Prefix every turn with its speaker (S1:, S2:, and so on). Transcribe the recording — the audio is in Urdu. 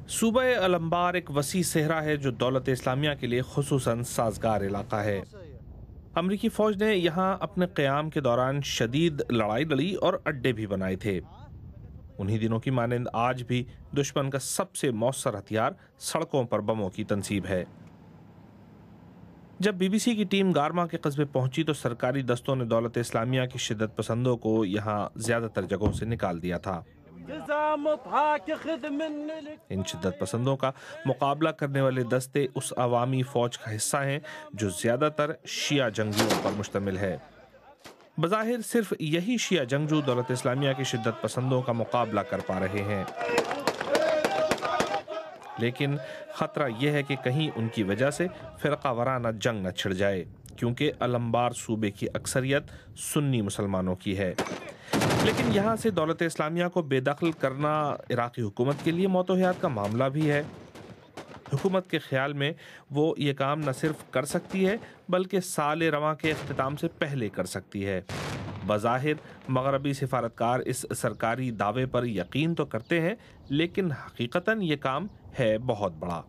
S1: صوبہ الانبار ایک وسیع صحرا ہے جو دولت اسلامیہ کے لیے خصوصاً سازگار علاقہ ہے۔ امریکی فوج نے یہاں اپنے قیام کے دوران شدید لڑائی لڑی اور اڈے بھی بنائے تھے۔ انہی دنوں کی مانند آج بھی دشمن کا سب سے مؤثر ہتھیار سڑکوں پر بموں کی تنصیب ہے۔ جب بی بی سی کی ٹیم گارما کے قصبے پہنچی تو سرکاری دستوں نے دولت اسلامیہ کی شدت پسندوں کو یہاں زیادہ تر جگہوں سے نکال دیا تھا۔ ان شدت پسندوں کا مقابلہ کرنے والے دستے اس عوامی فوج کا حصہ ہیں جو زیادہ تر شیعہ جنگجوؤں پر مشتمل ہے۔ بظاہر صرف یہی شیعہ جنگجو دولت اسلامیہ کی شدت پسندوں کا مقابلہ کر پا رہے ہیں، لیکن خطرہ یہ ہے کہ کہیں ان کی وجہ سے فرقہ وارانہ جنگ نہ چھڑ جائے، کیونکہ الانبار صوبے کی اکثریت سنی مسلمانوں کی ہے۔ لیکن یہاں سے دولت اسلامیہ کو بے دخل کرنا عراقی حکومت کے لیے موت و حیات کا معاملہ بھی ہے۔ حکومت کے خیال میں وہ یہ کام نہ صرف کر سکتی ہے بلکہ سال رواں کے اختتام سے پہلے کر سکتی ہے۔ بظاہر مغربی سفارتکار اس سرکاری دعوے پر یقین تو کرتے ہیں، لیکن حقیقتاً یہ کام ہے بہت بڑا۔